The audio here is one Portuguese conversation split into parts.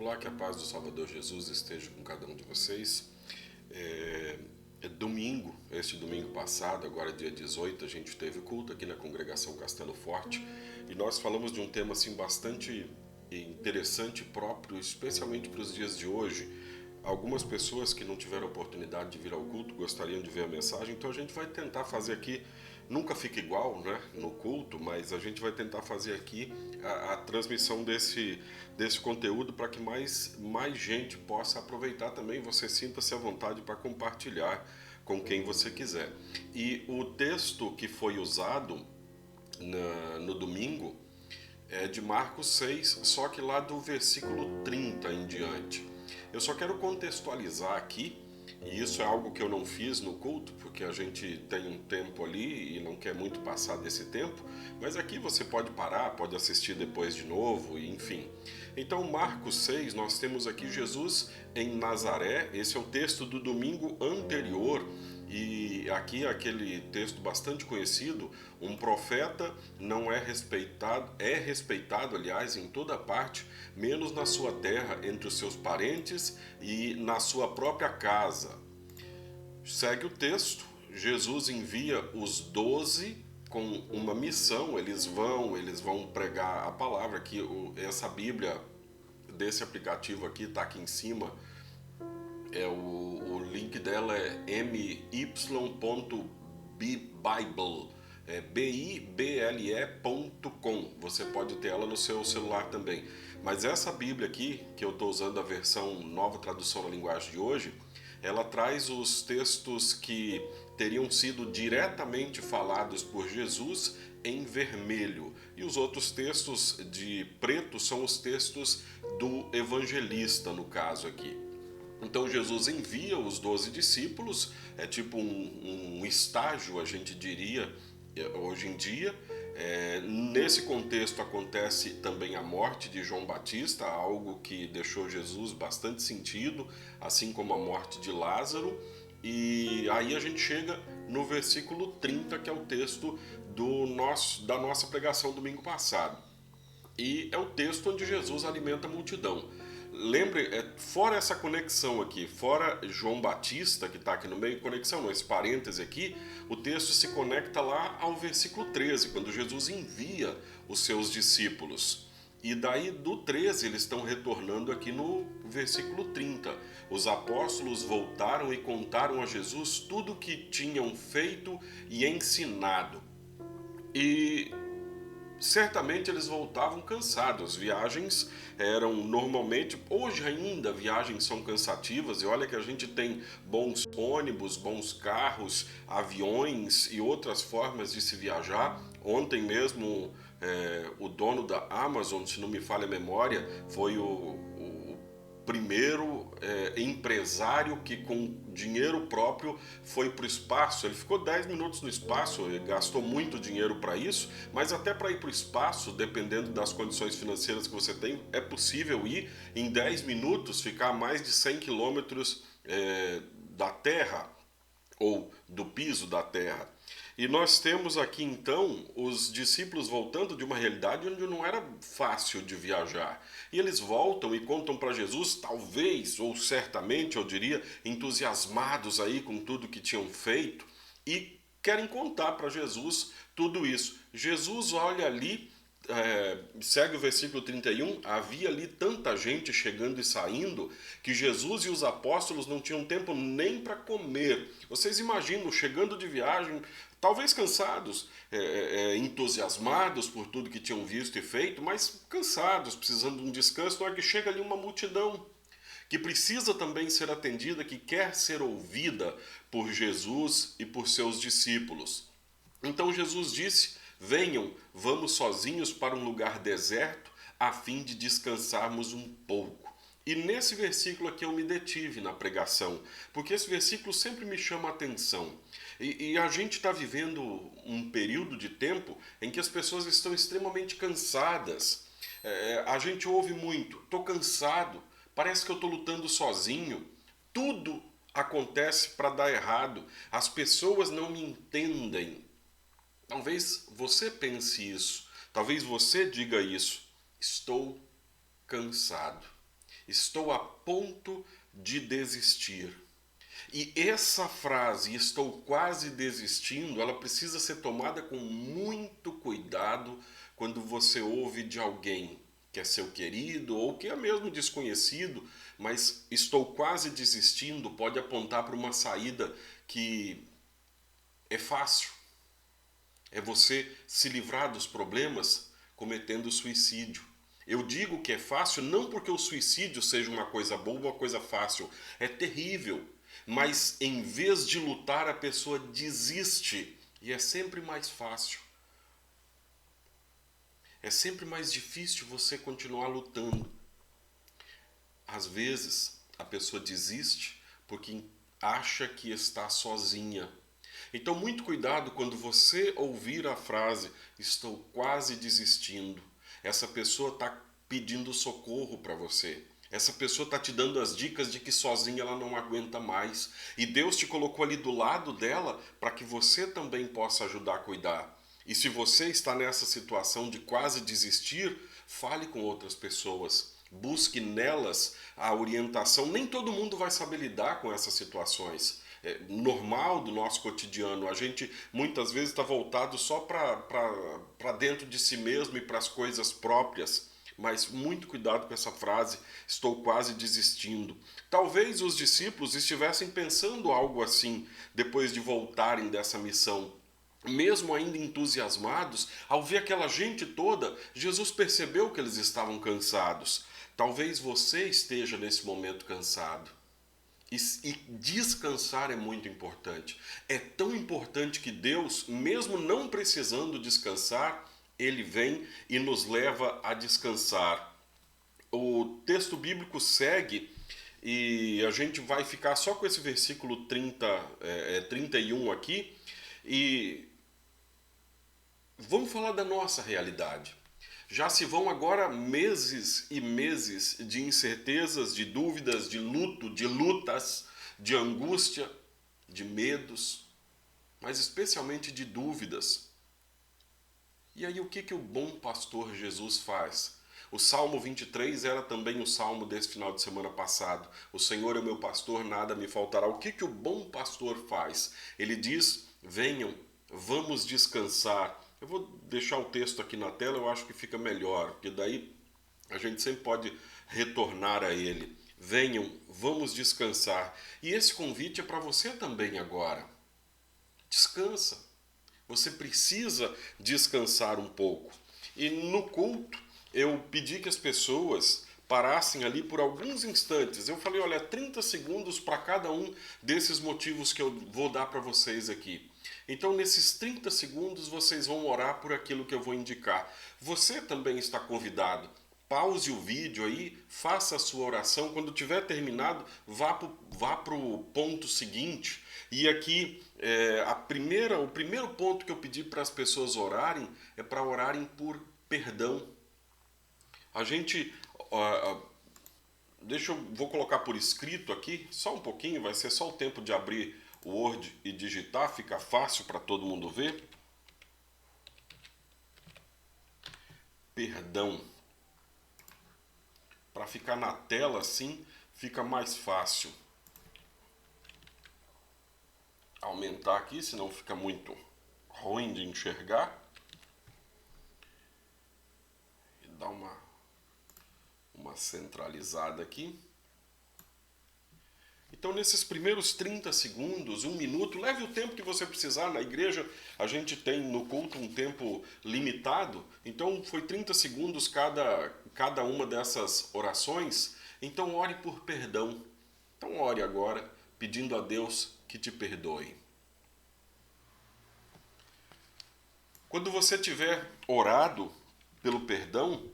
Olá, que a paz do Salvador Jesus esteja com cada um de vocês. Domingo, este domingo passado, agora dia 18, a gente teve culto aqui na congregação Castelo Forte e nós falamos de um tema assim bastante interessante e próprio, especialmente para os dias de hoje. Algumas pessoas que não tiveram oportunidade de vir ao culto gostariam de ver a mensagem, então a gente vai tentar fazer aqui, nunca fica igual, né, no culto, mas a gente vai tentar fazer aqui a transmissão desse conteúdo para que mais gente possa aproveitar também. Você sinta-se à vontade para compartilhar com quem você quiser. E o texto que foi usado no domingo é de Marcos 6, só que lá do versículo 30 em diante. Eu só quero contextualizar aqui, e isso é algo que eu não fiz no culto, porque a gente tem um tempo ali e não quer muito passar desse tempo, mas aqui você pode parar, pode assistir depois de novo, enfim. Então, Marcos 6, nós temos aqui Jesus em Nazaré, esse é o texto do domingo anterior. E aqui aquele texto bastante conhecido, um profeta não é respeitado, aliás, em toda parte, menos na sua terra, entre os seus parentes e na sua própria casa. Segue o texto, Jesus envia os 12 com uma missão, eles vão pregar a palavra, aqui essa Bíblia desse aplicativo aqui, está aqui em cima, o link dela é my.bible, bible.com. Você pode ter ela no seu celular também. Mas essa Bíblia aqui, que eu estou usando a versão nova tradução na linguagem de hoje, ela traz os textos que teriam sido diretamente falados por Jesus em vermelho. E os outros textos de preto são os textos do evangelista, no caso aqui. Então Jesus envia os 12 discípulos, é tipo um estágio, a gente diria, hoje em dia. Nesse contexto acontece também a morte de João Batista, algo que deixou Jesus bastante sentido, assim como a morte de Lázaro. E aí a gente chega no versículo 30, que é o texto da nossa pregação domingo passado. E é o texto onde Jesus alimenta a multidão. Lembre, fora essa conexão aqui, fora João Batista, que está aqui no meio, conexão, não, esse parêntese aqui, o texto se conecta lá ao versículo 13, quando Jesus envia os seus discípulos. E daí do 13 eles estão retornando aqui no versículo 30. Os apóstolos voltaram e contaram a Jesus tudo o que tinham feito e ensinado. E certamente eles voltavam cansados. Viagens eram normalmente, hoje ainda viagens são cansativas, e olha que a gente tem bons ônibus, bons carros, aviões e outras formas de se viajar. Ontem mesmo o dono da Amazon, se não me falha a memória, foi o primeiro empresário que com dinheiro próprio foi para o espaço. Ele ficou 10 minutos no espaço, ele gastou muito dinheiro para isso, mas até para ir para o espaço, dependendo das condições financeiras que você tem, é possível ir em 10 minutos, ficar a mais de 100 quilômetros da Terra ou do piso da terra. E nós temos aqui então os discípulos voltando de uma realidade onde não era fácil de viajar. E eles voltam e contam para Jesus, talvez, ou certamente, eu diria, entusiasmados aí com tudo que tinham feito e querem contar para Jesus tudo isso. Jesus olha ali, segue o versículo 31, havia ali tanta gente chegando e saindo que Jesus e os apóstolos não tinham tempo nem para comer. Vocês imaginam, chegando de viagem, talvez cansados, entusiasmados por tudo que tinham visto e feito, mas cansados, precisando de um descanso, na hora que chega ali uma multidão que precisa também ser atendida, que quer ser ouvida por Jesus e por seus discípulos. Então Jesus disse: venham, vamos sozinhos para um lugar deserto, a fim de descansarmos um pouco. E nesse versículo aqui eu me detive na pregação, porque esse versículo sempre me chama a atenção. E a gente está vivendo um período de tempo em que as pessoas estão extremamente cansadas. A gente ouve muito: estou cansado, parece que eu estou lutando sozinho, tudo acontece para dar errado, as pessoas não me entendem. Talvez você pense isso, talvez você diga isso: estou cansado. Estou a ponto de desistir. E essa frase, estou quase desistindo, ela precisa ser tomada com muito cuidado quando você ouve de alguém que é seu querido ou que é mesmo desconhecido, mas estou quase desistindo pode apontar para uma saída que é fácil. É você se livrar dos problemas cometendo suicídio. Eu digo que é fácil não porque o suicídio seja uma coisa boa ou uma coisa fácil. É terrível. Mas em vez de lutar, a pessoa desiste. E é sempre mais fácil. É sempre mais difícil você continuar lutando. Às vezes, a pessoa desiste porque acha que está sozinha. Então, muito cuidado quando você ouvir a frase estou quase desistindo. Essa pessoa está pedindo socorro para você. Essa pessoa está te dando as dicas de que sozinha ela não aguenta mais. E Deus te colocou ali do lado dela para que você também possa ajudar a cuidar. E se você está nessa situação de quase desistir, fale com outras pessoas. Busque nelas a orientação. Nem todo mundo vai saber lidar com essas situações. É normal do nosso cotidiano. A gente muitas vezes está voltado só para dentro de si mesmo e para as coisas próprias. Mas muito cuidado com essa frase, estou quase desistindo. Talvez os discípulos estivessem pensando algo assim depois de voltarem dessa missão. Mesmo ainda entusiasmados, ao ver aquela gente toda, Jesus percebeu que eles estavam cansados. Talvez você esteja nesse momento cansado. E descansar é muito importante. É tão importante que Deus, mesmo não precisando descansar, Ele vem e nos leva a descansar. O texto bíblico segue e a gente vai ficar só com esse versículo 31 aqui. E vamos falar da nossa realidade. Já se vão agora meses e meses de incertezas, de dúvidas, de luto, de lutas, de angústia, de medos, mas especialmente de dúvidas. E aí o que o bom pastor Jesus faz? O Salmo 23 era também o salmo desse final de semana passado. O Senhor é o meu pastor, nada me faltará. O que o bom pastor faz? Ele diz, venham, vamos descansar. Eu vou deixar o texto aqui na tela, eu acho que fica melhor, porque daí a gente sempre pode retornar a ele. Venham, vamos descansar. E esse convite é para você também agora. Descansa. Você precisa descansar um pouco. E no culto, eu pedi que as pessoas parassem ali por alguns instantes. Eu falei, olha, 30 segundos para cada um desses motivos que eu vou dar para vocês aqui. Então, nesses 30 segundos, vocês vão orar por aquilo que eu vou indicar. Você também está convidado. Pause o vídeo aí, faça a sua oração. Quando tiver terminado, vá para o ponto seguinte. E aqui, o primeiro ponto que eu pedi para as pessoas orarem é para orarem por perdão. A gente, vou colocar por escrito aqui, só um pouquinho, vai ser só o tempo de abrir o Word e digitar, fica fácil para todo mundo ver. Perdão. Para ficar na tela assim, fica mais fácil. Aumentar aqui, senão fica muito ruim de enxergar. E dar uma centralizada aqui. Então, nesses primeiros 30 segundos, 1 minuto, leve o tempo que você precisar. Na igreja, a gente tem no culto um tempo limitado. Então, foi 30 segundos cada uma dessas orações. Então, ore por perdão. Então, ore agora, pedindo a Deus que te perdoe. Quando você tiver orado pelo perdão,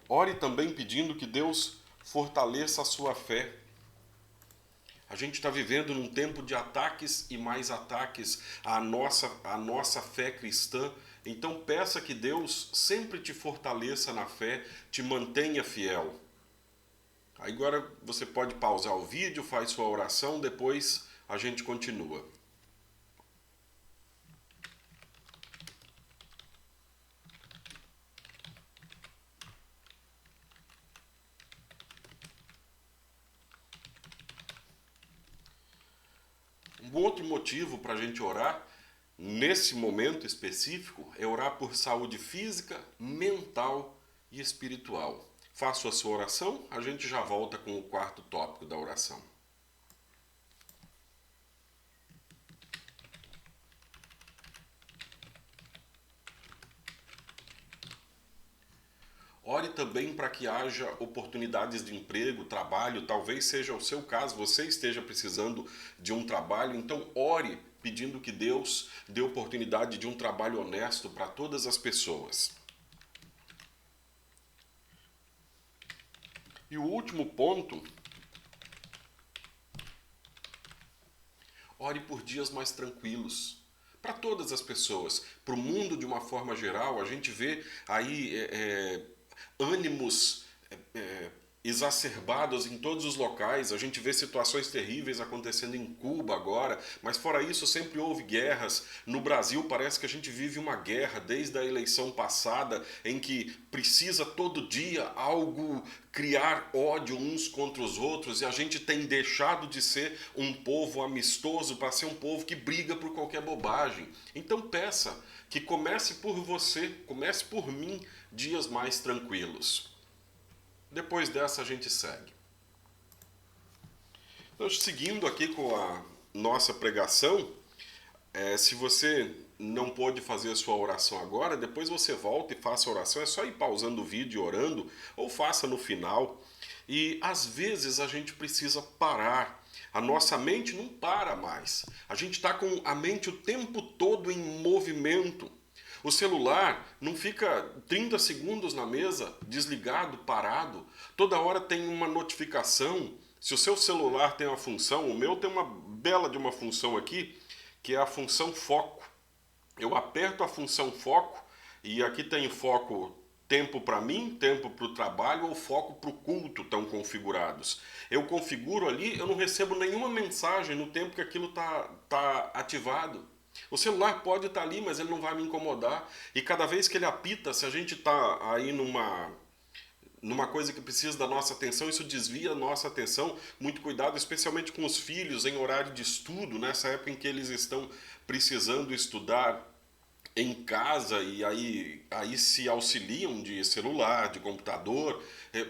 ore também pedindo que Deus fortaleça a sua fé. A gente está vivendo num tempo de ataques e mais ataques à nossa fé cristã. Então peça que Deus sempre te fortaleça na fé, te mantenha fiel. Agora você pode pausar o vídeo, faz sua oração, depois a gente continua. Um outro motivo para a gente orar, nesse momento específico, é orar por saúde física, mental e espiritual. Faço a sua oração, a gente já volta com o quarto tópico da oração. Ore também para que haja oportunidades de emprego, trabalho, talvez seja o seu caso, você esteja precisando de um trabalho, então ore pedindo que Deus dê oportunidade de um trabalho honesto para todas as pessoas. E o último ponto, ore por dias mais tranquilos. Para todas as pessoas, para o mundo de uma forma geral, a gente vê aí ânimos exacerbados em todos os locais. A gente vê situações terríveis acontecendo em Cuba agora, mas fora isso sempre houve guerras. No Brasil parece que a gente vive uma guerra desde a eleição passada, em que precisa todo dia algo criar ódio uns contra os outros, e a gente tem deixado de ser um povo amistoso para ser um povo que briga por qualquer bobagem. Então peça que comece por você, comece por mim, dias mais tranquilos. Depois dessa a gente segue. Então, seguindo aqui com a nossa pregação, se você não pôde fazer a sua oração agora, depois você volta e faça a oração. É só ir pausando o vídeo e orando, ou faça no final. E às vezes a gente precisa parar. A nossa mente não para mais. A gente está com a mente o tempo todo em movimento. O celular não fica 30 segundos na mesa, desligado, parado. Toda hora tem uma notificação. Se o seu celular tem uma função, o meu tem uma bela de uma função aqui, que é a função foco. Eu aperto a função foco e aqui tem foco tempo para mim, tempo para o trabalho ou foco para o culto estão configurados. Eu configuro ali, eu não recebo nenhuma mensagem no tempo que aquilo tá ativado. O celular pode estar ali, mas ele não vai me incomodar. E cada vez que ele apita, se a gente está aí numa coisa que precisa da nossa atenção, isso desvia a nossa atenção. Muito cuidado, especialmente com os filhos em horário de estudo, nessa época em que eles estão precisando estudar em casa e aí se auxiliam de celular, de computador.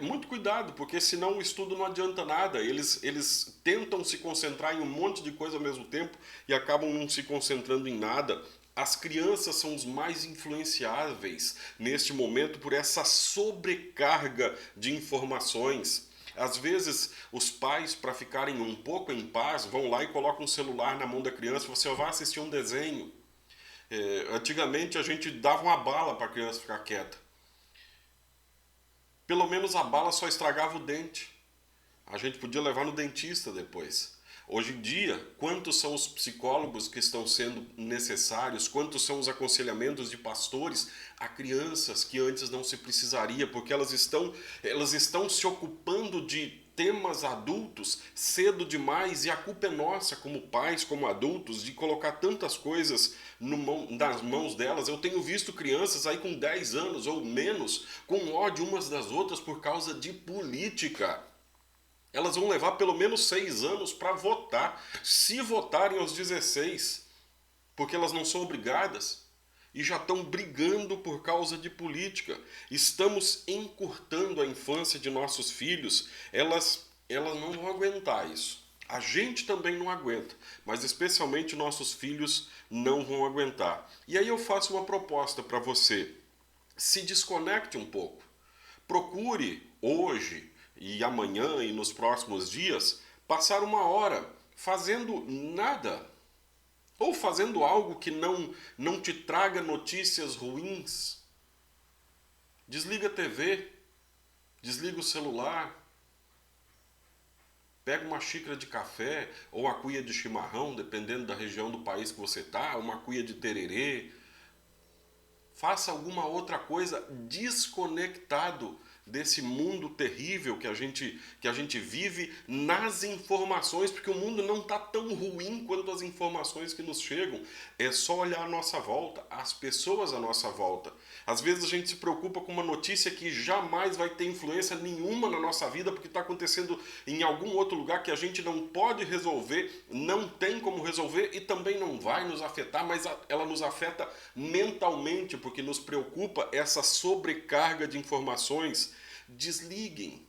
Muito cuidado, porque senão o estudo não adianta nada. Eles tentam se concentrar em um monte de coisa ao mesmo tempo e acabam não se concentrando em nada. As crianças são os mais influenciáveis neste momento por essa sobrecarga de informações. Às vezes, os pais, para ficarem um pouco em paz, vão lá e colocam um celular na mão da criança. Você vai assistir um desenho. Antigamente a gente dava uma bala para a criança ficar quieta. Pelo menos a bala só estragava o dente. A gente podia levar no dentista depois. Hoje em dia, quantos são os psicólogos que estão sendo necessários? Quantos são os aconselhamentos de pastores a crianças que antes não se precisaria, porque elas estão se ocupando de temas adultos cedo demais, e a culpa é nossa como pais, como adultos, de colocar tantas coisas nas mãos delas. Eu tenho visto crianças aí com 10 anos ou menos com ódio umas das outras por causa de política. Elas vão levar pelo menos 6 anos para votar, se votarem aos 16, porque elas não são obrigadas e já estão brigando por causa de política. Estamos encurtando a infância de nossos filhos. Elas não vão aguentar isso. A gente também não aguenta, mas especialmente nossos filhos não vão aguentar. E aí eu faço uma proposta para você. Se desconecte um pouco. Procure hoje e amanhã e nos próximos dias passar uma hora fazendo nada, ou fazendo algo que não te traga notícias ruins. Desliga a TV, desliga o celular, pega uma xícara de café ou a cuia de chimarrão, dependendo da região do país que você está, uma cuia de tererê. Faça alguma outra coisa desconectado desse mundo terrível que a gente vive nas informações, porque o mundo não está tão ruim quanto as informações que nos chegam. É só olhar a nossa volta, as pessoas à nossa volta. Às vezes a gente se preocupa com uma notícia que jamais vai ter influência nenhuma na nossa vida, porque está acontecendo em algum outro lugar que a gente não pode resolver, não tem como resolver e também não vai nos afetar, mas ela nos afeta mentalmente, porque nos preocupa essa sobrecarga de informações. Desliguem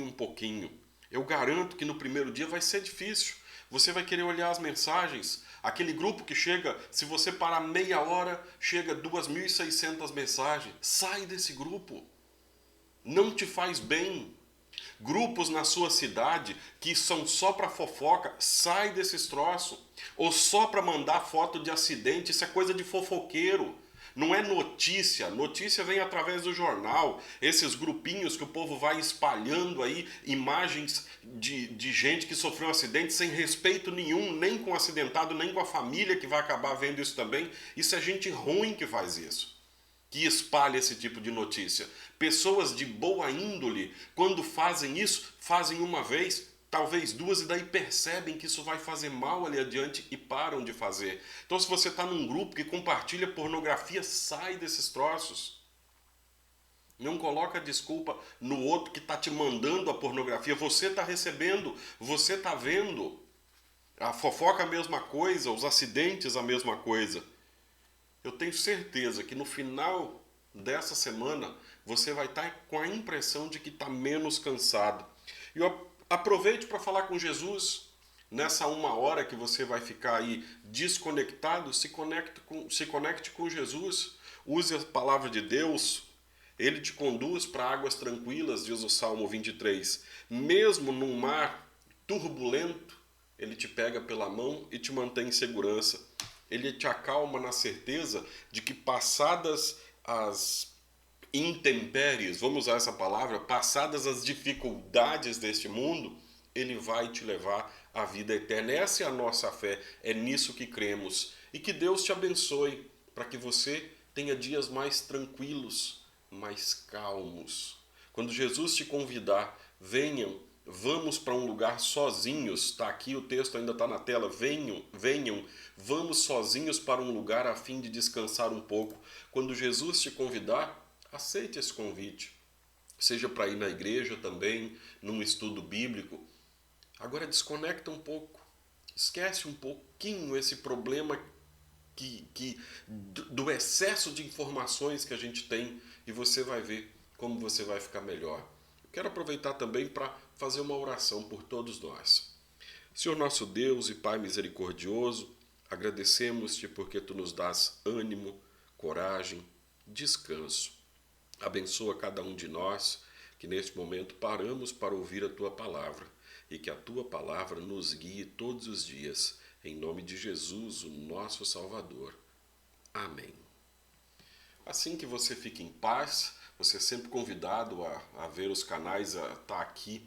um pouquinho. Eu garanto que no primeiro dia vai ser difícil. Você vai querer olhar as mensagens. Aquele grupo que chega, se você parar meia hora, chega 2.600 mensagens. Sai desse grupo. Não te faz bem. Grupos na sua cidade que são só para fofoca, sai desses troços. Ou só para mandar foto de acidente, isso é coisa de fofoqueiro. Não é notícia, notícia vem através do jornal, esses grupinhos que o povo vai espalhando aí, imagens de gente que sofreu um acidente sem respeito nenhum, nem com o acidentado, nem com a família que vai acabar vendo isso também. Isso é gente ruim que faz isso, que espalha esse tipo de notícia. Pessoas de boa índole, quando fazem isso, fazem uma vez, talvez duas, e daí percebem que isso vai fazer mal ali adiante e param de fazer. Então, se você está num grupo que compartilha pornografia, sai desses troços. Não coloca desculpa no outro que está te mandando a pornografia. Você está recebendo, você está vendo. A fofoca a mesma coisa, os acidentes a mesma coisa. Eu tenho certeza que no final dessa semana você vai estar com a impressão de que está menos cansado. E aproveite para falar com Jesus. Nessa uma hora que você vai ficar aí desconectado, se conecte com Jesus. Use a palavra de Deus. Ele te conduz para águas tranquilas, diz o Salmo 23. Mesmo num mar turbulento, ele te pega pela mão e te mantém em segurança. Ele te acalma na certeza de que passadas as intempéries, vamos usar essa palavra, passadas as dificuldades deste mundo, ele vai te levar à vida eterna. Essa é a nossa fé, é nisso que cremos. E que Deus te abençoe para que você tenha dias mais tranquilos, mais calmos. Quando Jesus te convidar, venham, vamos para um lugar sozinhos. Está aqui, o texto ainda está na tela. Venham, vamos sozinhos para um lugar a fim de descansar um pouco. Quando Jesus te convidar, aceite esse convite. Seja para ir na igreja também, num estudo bíblico. Agora desconecta um pouco. Esquece um pouquinho esse problema do excesso de informações que a gente tem e você vai ver como você vai ficar melhor. Eu quero aproveitar também para fazer uma oração por todos nós. Senhor nosso Deus e Pai misericordioso, agradecemos-te porque tu nos dás ânimo, coragem, descanso. Abençoa cada um de nós que neste momento paramos para ouvir a tua palavra e que a tua palavra nos guie todos os dias. Em nome de Jesus, o nosso Salvador. Amém. Assim que você fique em paz, você é sempre convidado a ver os canais, tá aqui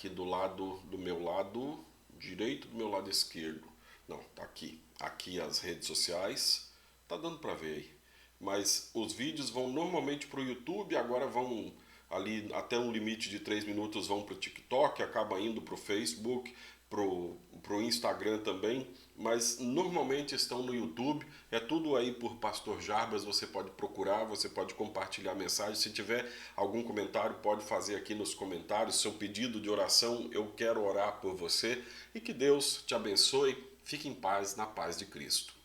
do meu lado direito, do meu lado esquerdo. Não, tá aqui. Aqui as redes sociais, tá dando para ver aí. Mas os vídeos vão normalmente para o YouTube, agora vão ali até um limite de 3 minutos vão para o TikTok, acaba indo para o Facebook, para o Instagram também, mas normalmente estão no YouTube. É tudo aí por Pastor Jarbas, você pode procurar, você pode compartilhar mensagem. Se tiver algum comentário, pode fazer aqui nos comentários, seu pedido de oração, eu quero orar por você. E que Deus te abençoe, fique em paz, na paz de Cristo.